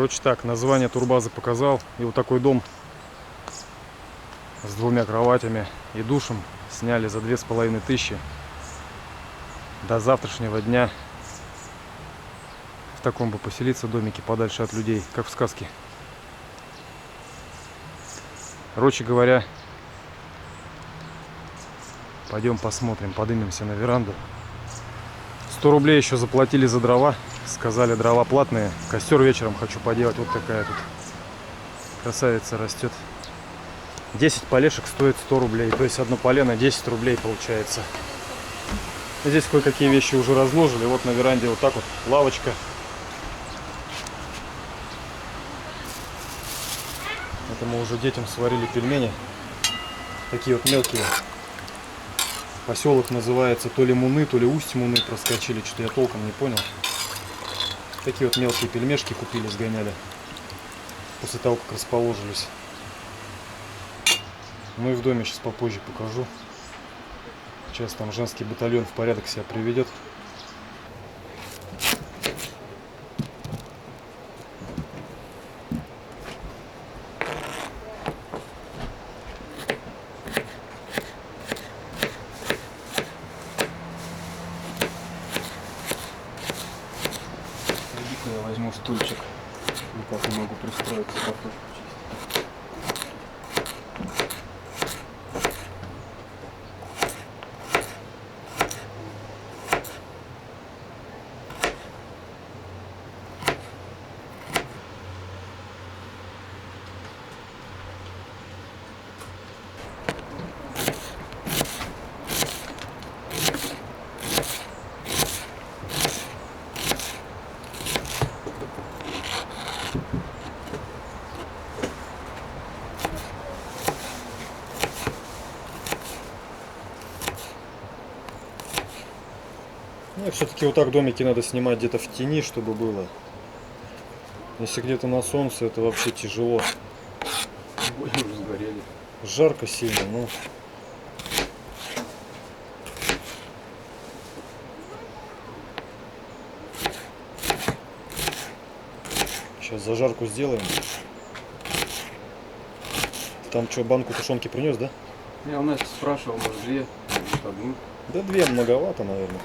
Короче так, название турбазы показал. И вот такой дом с 2 кроватями и душем сняли за 2500. До завтрашнего дня в таком бы поселиться домике подальше от людей, как в сказке. Короче говоря, пойдем посмотрим, поднимемся на веранду. 100 рублей еще заплатили за дрова. Сказали, дрова платные. Костер вечером хочу поделать. Вот такая тут красавица растет. 10 полешек стоит 100 рублей. То есть одно полено 10 рублей получается. Здесь кое-какие вещи уже разложили. Вот на веранде вот так вот лавочка. Это мы уже детям сварили пельмени. Такие вот мелкие. Поселок называется то ли Муны, то ли Усть-Муны. Проскочили, что-то я толком не понял. Такие вот мелкие пельмешки купили, сгоняли. После того, как расположились. Ну и в доме сейчас попозже покажу. Сейчас там женский батальон в порядок себя приведет. Я возьму стульчик. Никак не могу пристроиться. Ну, все-таки вот так домики надо снимать где-то в тени, чтобы было. Если где-то на солнце, это вообще тяжело. Уже сгорели. Жарко сильно, ну. Сейчас зажарку сделаем. Ты там что, банку тушенки принес, да? Я у нас спрашивал, может, 2, может, 1. Да 2 многовато, наверное.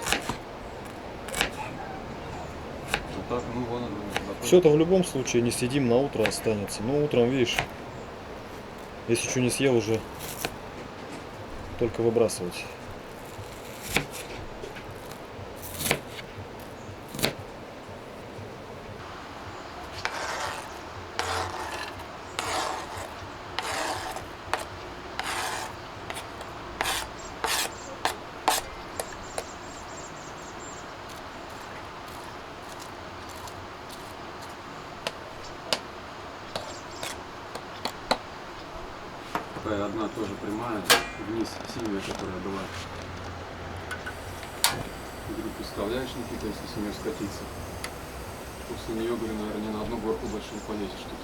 Вот так, ну вон оно. Все-то в любом случае не съедим, на утро останется. Но утром, видишь, если что не съел, уже только выбрасывать. Такая одна тоже прямая, вниз синяя, которая была. Говорю, представляешь, Никита, если с нее скатиться. После нее, говорю, наверное, не на одну горку больше не полезешь тут.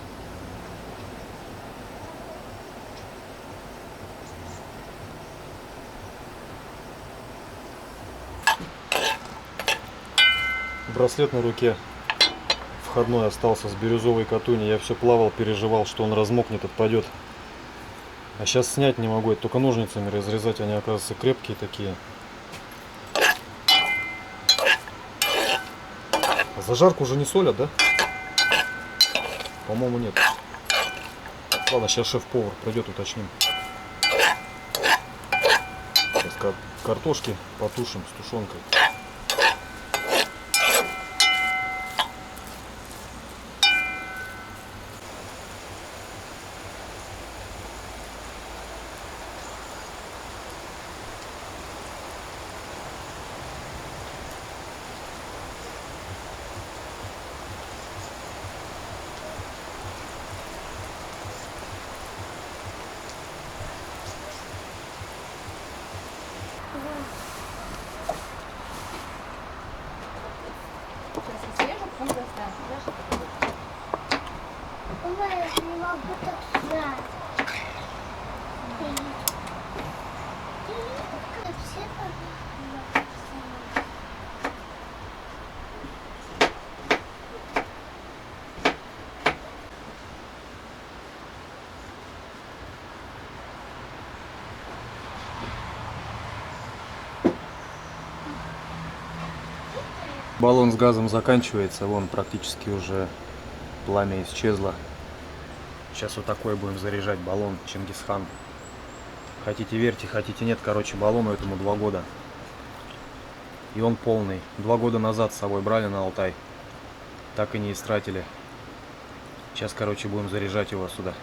Браслет на руке входной остался с бирюзовой катуни. Я все плавал, переживал, что он размокнет, отпадет. А сейчас снять не могу, это только ножницами разрезать, они, оказывается, крепкие такие. А зажарку уже не солят, да? По-моему, нет. Ладно, сейчас шеф-повар придет, уточним. Сейчас картошки потушим с тушенкой. Баллон с газом заканчивается, вон практически уже пламя исчезло. Сейчас вот такой будем заряжать баллон Чингисхан. Хотите верьте, хотите нет, короче, баллону этому 2 года. И он полный. 2 года назад с собой брали на Алтай. Так и не истратили. Сейчас, короче, будем заряжать его сюда.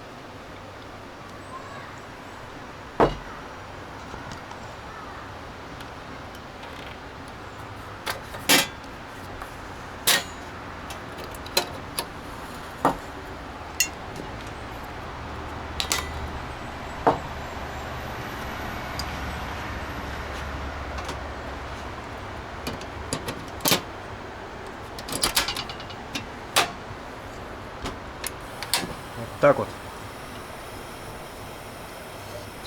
Так вот.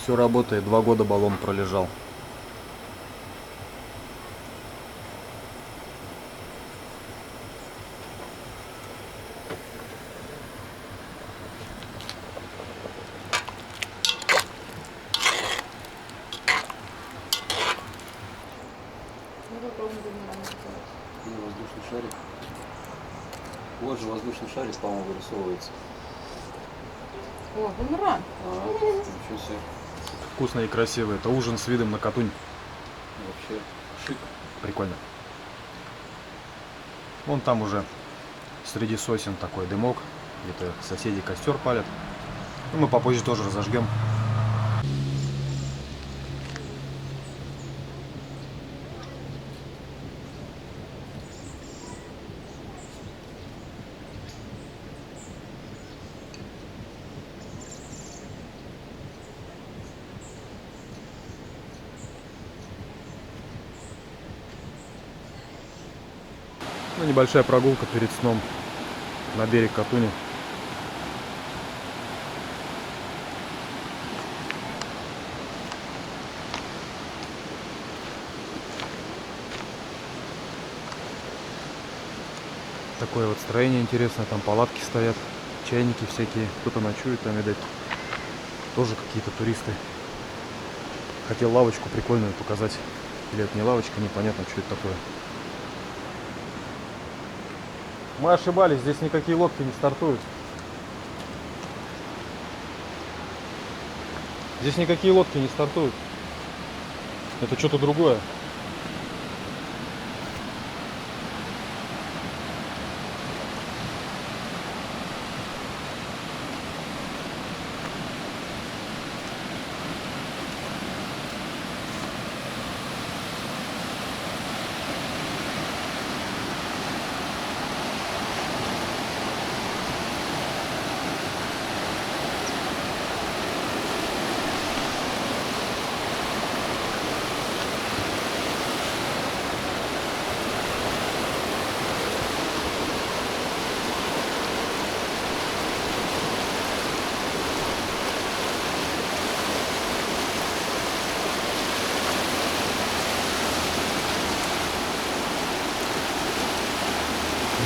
Все работает, 2 года баллон пролежал. Воздушный шарик. Вот же воздушный шарик, по-моему, вырисовывается. О, бумеранг. Ничего себе. Вкусно и красиво. Это ужин с видом на Катунь. Вообще шик. Прикольно. Вон там уже среди сосен такой дымок. Где-то соседи костер палят. Ну, мы попозже тоже разожгем. Ну, небольшая прогулка перед сном на берег Катуни. Такое вот строение интересное, там палатки стоят, чайники всякие, кто-то ночует там, видать, тоже какие-то туристы. Хотел лавочку прикольную показать, или это не лавочка, непонятно, что это такое. Мы ошибались, здесь никакие лодки не стартуют. Здесь никакие лодки не стартуют. Это что-то другое.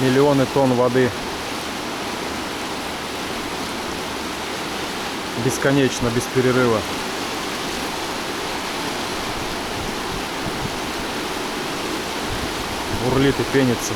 Миллионы тонн воды. Бесконечно, без перерыва. Бурлит и пенится.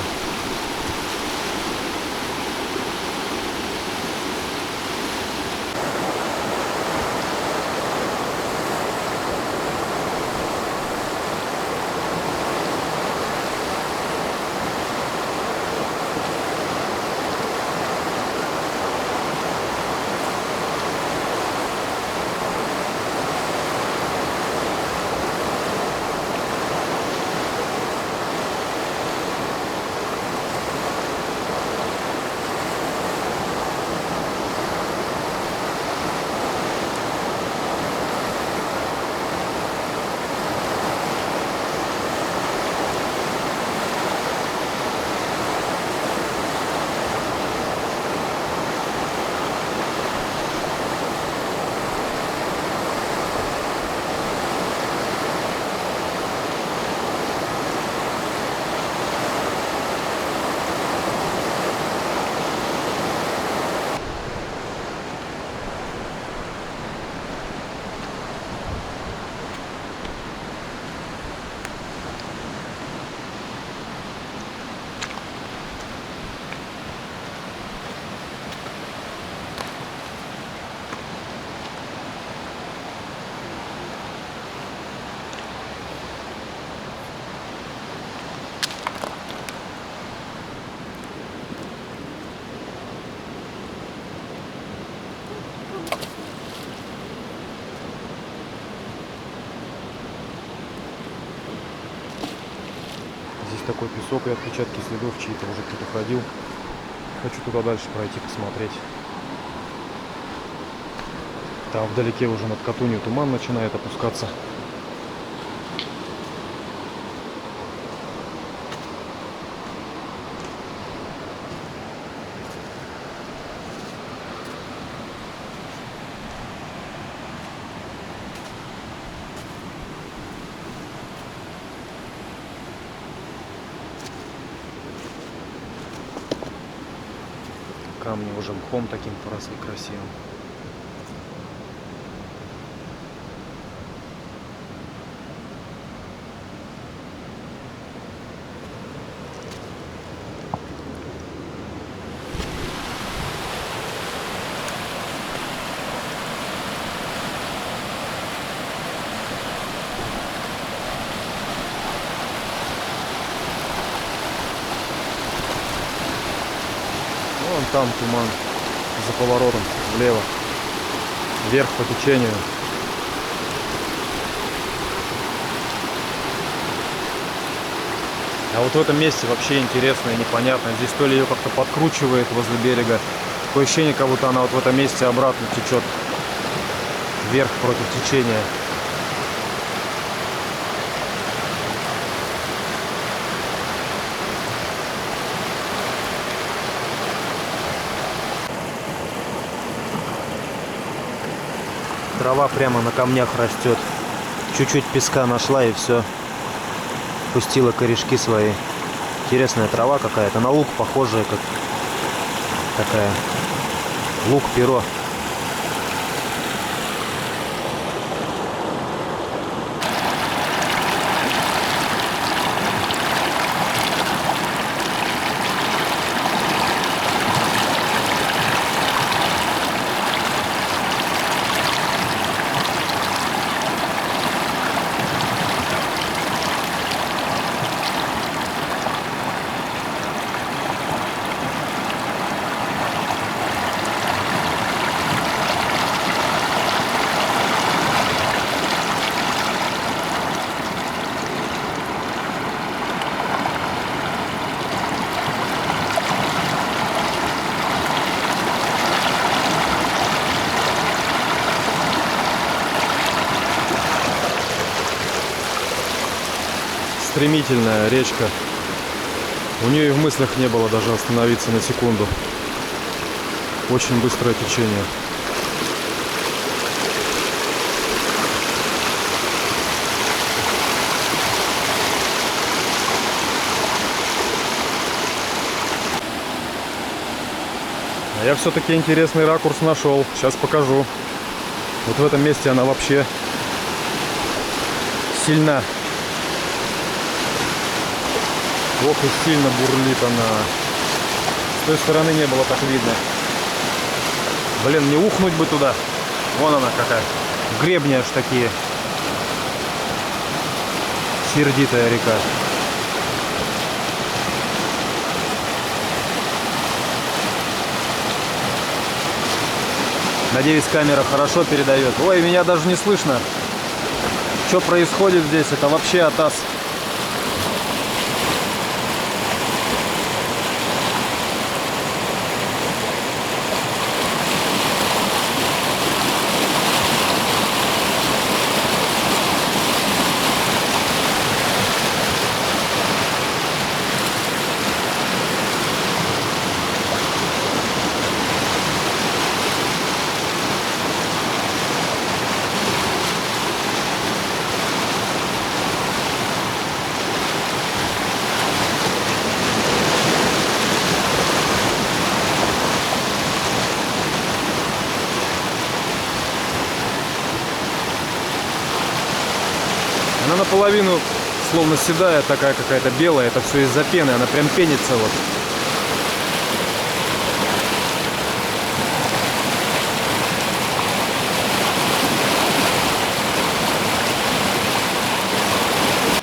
такой песок и отпечатки следов чьи-то. Уже кто-то ходил. Хочу туда дальше пройти, посмотреть. Там вдалеке уже над Катунью туман начинает опускаться. Камни уже мхом таким поросли красивым. Вон там туман за поворотом влево, вверх по течению. А вот в этом месте вообще интересно и непонятно. Здесь то ли ее как-то подкручивает возле берега. Такое ощущение, как будто она вот в этом месте обратно течет вверх против течения. Трава прямо на камнях растет. Чуть-чуть песка нашла и все. Пустила корешки свои. Интересная трава какая-то. На лук похожая, как такая. Лук-перо. Стремительная речка. У нее и в мыслях не было даже остановиться на секунду. Очень быстрое течение. А я все-таки интересный ракурс нашел. Сейчас покажу. Вот в этом месте она вообще сильна. Ох и сильно бурлит она. С той стороны не было так видно. Блин, не ухнуть бы туда. Вон она какая. Гребни аж такие. Сердитая река. Надеюсь, камера хорошо передает. Ой, меня даже не слышно. Что происходит здесь? Это вообще атас. Она наполовину словно седая, такая какая-то белая. Это все из-за пены. Она прям пенится вот.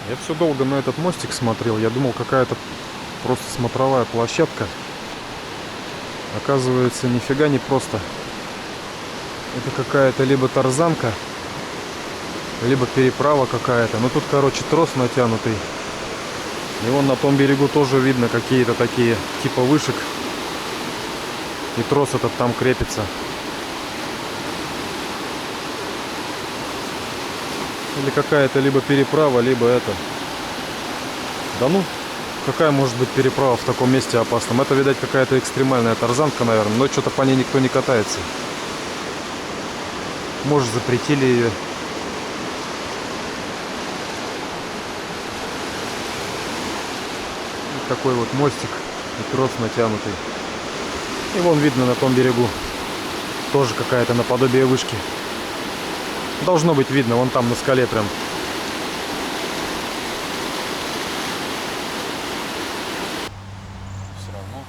Я все долго на этот мостик смотрел. Я думал, какая-то просто смотровая площадка. Оказывается, нифига не просто. Это какая-то либо тарзанка, либо переправа какая-то. Ну тут, короче, трос натянутый. И вон на том берегу тоже видно какие-то такие типа вышек. И трос этот там крепится. Или какая-то либо переправа, либо это. Да ну, какая может быть переправа в таком месте опасном? Это, видать, какая-то экстремальная тарзанка, наверное. Но что-то по ней никто не катается. Может, запретили ее. Вот такой вот мостик и трос натянутый. И вон видно на том берегу тоже какая-то наподобие вышки. Должно быть видно, вон там на скале прям. Все равно.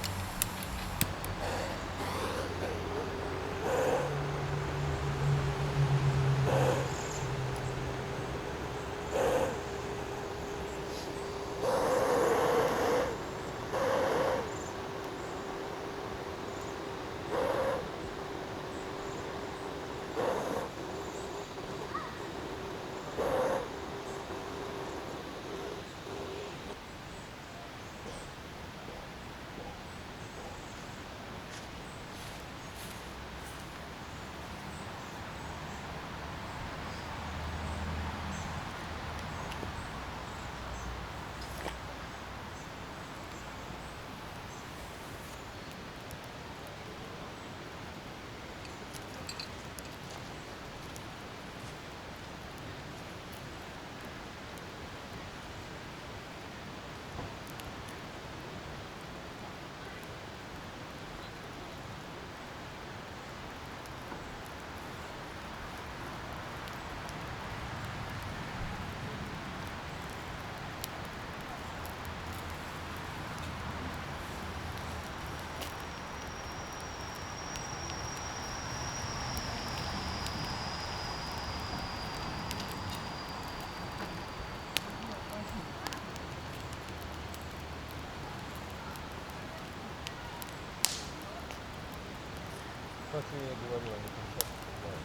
Как я и говорил, они там сейчас стреляют.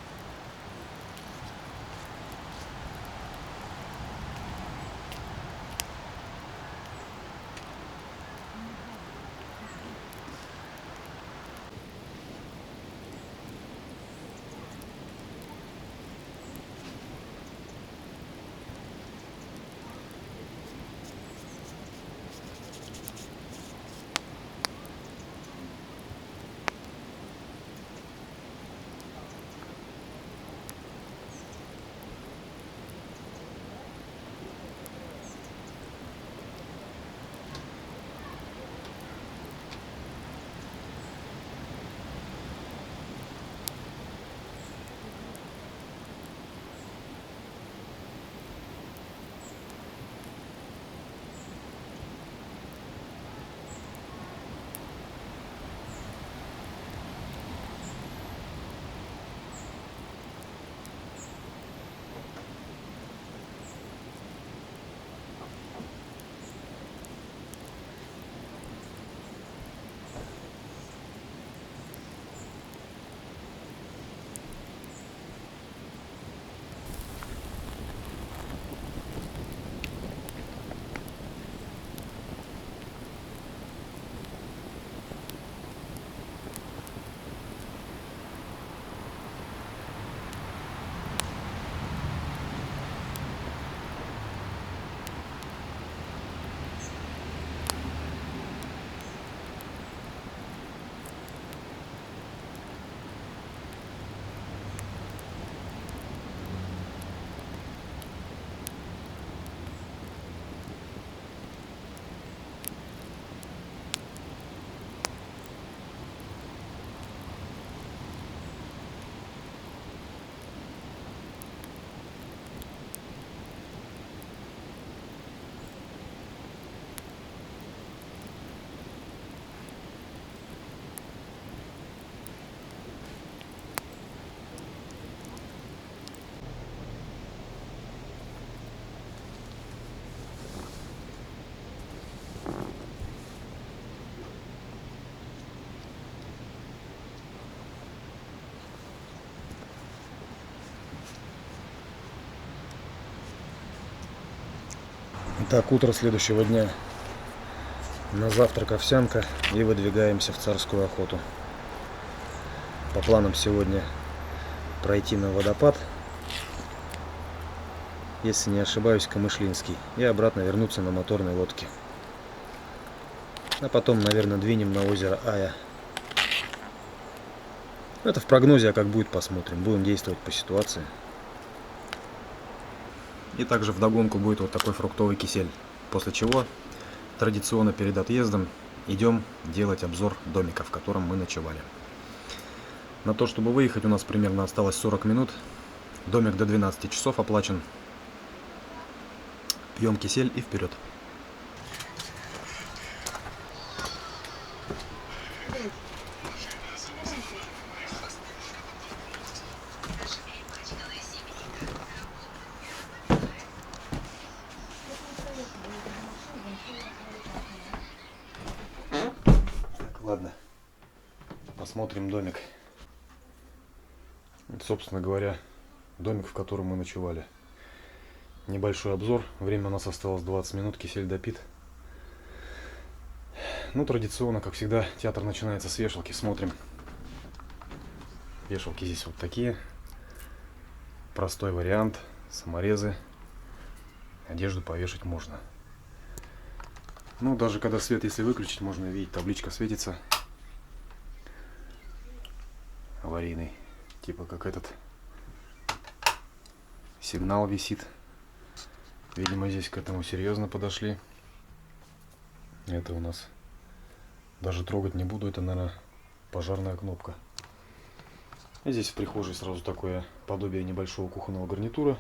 Итак, утро следующего дня. На завтрак овсянка и выдвигаемся в Царскую охоту. По планам сегодня пройти на водопад, если не ошибаюсь, Камышлинский, и обратно вернуться на моторной лодке. А потом, наверное, двинем на озеро Ая. Это в прогнозе, а как будет, посмотрим. Будем действовать по ситуации. И также вдогонку будет вот такой фруктовый кисель. После чего традиционно перед отъездом идем делать обзор домика, в котором мы ночевали. На то, чтобы выехать, у нас примерно осталось 40 минут. Домик до 12 часов оплачен. Пьем кисель и вперед. Так, ладно. Посмотрим домик. Это, собственно говоря, домик, в котором мы ночевали. Небольшой обзор. Время у нас осталось 20 минут. Кисель допит. Ну, традиционно, как всегда, театр начинается с вешалки. Смотрим. Вешалки здесь вот такие. Простой вариант. Саморезы. Одежду повешать можно. Ну, даже когда свет, если выключить, можно видеть, табличка светится. Аварийный. Типа как этот сигнал висит. Видимо, здесь к этому серьезно подошли. Это у нас даже трогать не буду. Это, наверное, пожарная кнопка. И здесь в прихожей сразу такое подобие небольшого кухонного гарнитура.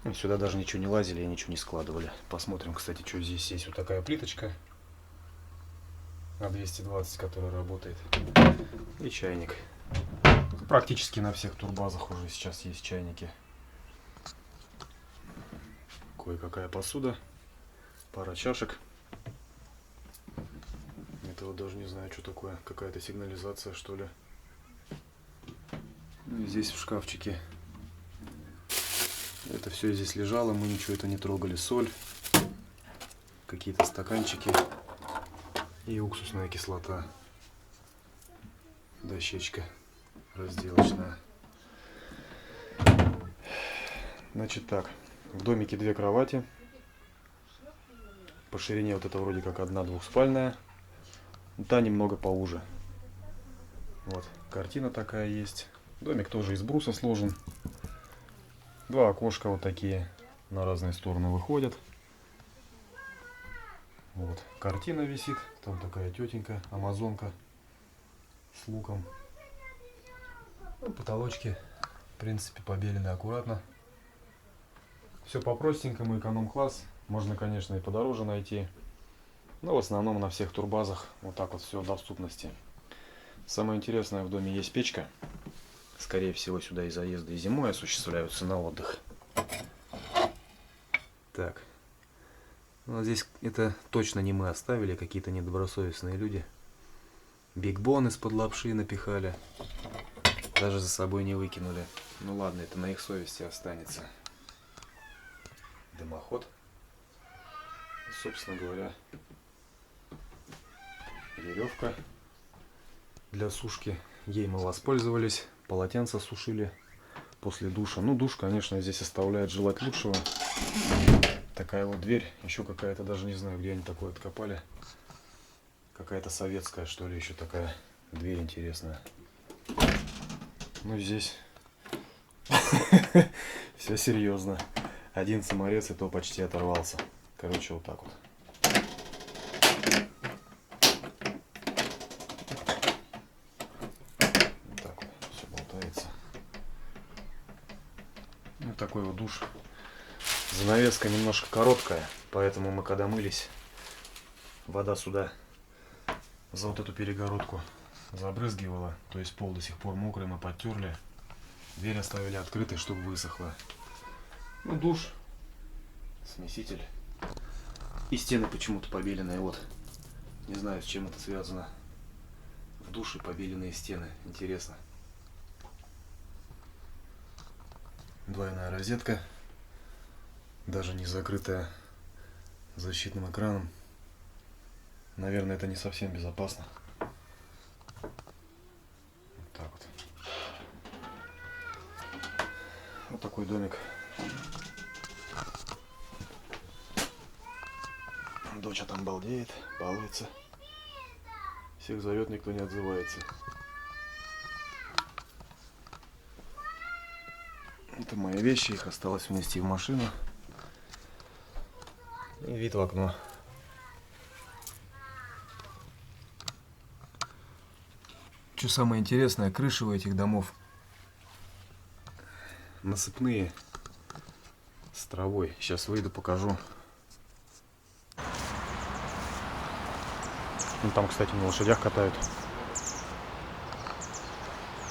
И сюда даже ничего не лазили и ничего не складывали. Посмотрим, кстати, что здесь есть. Вот такая плиточка на 220, которая работает. И чайник. Практически на всех турбазах уже сейчас есть чайники. Кое-какая посуда. Пара чашек. Это вот даже не знаю, что такое. Какая-то сигнализация, что ли. Ну и здесь в шкафчике. Это все здесь лежало. Мы ничего это не трогали. Соль. Какие-то стаканчики. И уксусная кислота. Дощечка разделочная. Значит так. В домике 2 кровати. По ширине вот это вроде как одна двухспальная. Та немного поуже. Вот, картина такая есть. Домик тоже из бруса сложен. 2 окошка вот такие на разные стороны выходят. Вот, картина висит. Там такая тетенька, амазонка с луком. Ну, потолочки, в принципе, побелены аккуратно. Все по-простенькому, эконом-класс. Можно, конечно, и подороже найти. Но в основном на всех турбазах вот так вот все в доступности. Самое интересное, в доме есть печка. Скорее всего, сюда и заезды и зимой осуществляются на отдых. Так. Ну, здесь это точно не мы оставили, какие-то недобросовестные люди. Бигбон из-под лапши напихали. Даже за собой не выкинули. Ну ладно, это на их совести останется. Дымоход. Собственно говоря, веревка для сушки. Ей мы воспользовались. Полотенца сушили после душа. Ну, душ, конечно, здесь оставляет желать лучшего. Такая вот дверь. Еще какая-то, даже не знаю, где они такое откопали. Какая-то советская, что ли, еще такая дверь интересная. Ну, здесь все серьезно. Один саморез, и то почти оторвался. Короче, вот так вот. Вот так вот все болтается. Вот такой вот душ. Занавеска немножко короткая, поэтому мы когда мылись, вода сюда за вот эту перегородку забрызгивала. То есть пол до сих пор мокрый, мы подтерли. Дверь оставили открытой, чтобы высохла. Ну, душ, смеситель. И стены почему-то побеленные. Вот. Не знаю, с чем это связано. В душе побеленные стены. Интересно. Двойная розетка. Даже не закрытая защитным экраном. Наверное, это не совсем безопасно. Вот так вот. Вот такой домик. Доча там балдеет, балуется. Всех зовет, никто не отзывается. Это мои вещи, их осталось внести в машину. И вид в окно. Что самое интересное, крыши у этих домов насыпные, с травой. Сейчас выйду, покажу. Ну, там, кстати, на лошадях катают.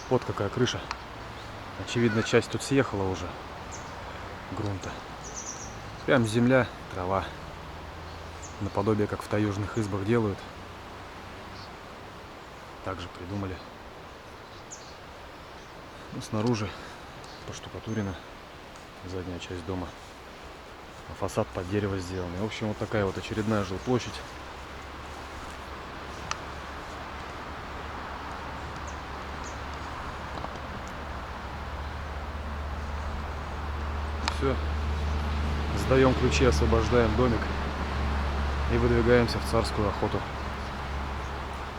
Вот какая крыша. Очевидно, часть тут съехала уже грунта. Прям земля, трава. Наподобие, как в таежных избах делают. Так же придумали. Ну, снаружи поштукатурено. Задняя часть дома. А фасад под дерево сделан. В общем, вот такая вот очередная жилплощадь. Все. Сдаем ключи, освобождаем домик и выдвигаемся в царскую охоту.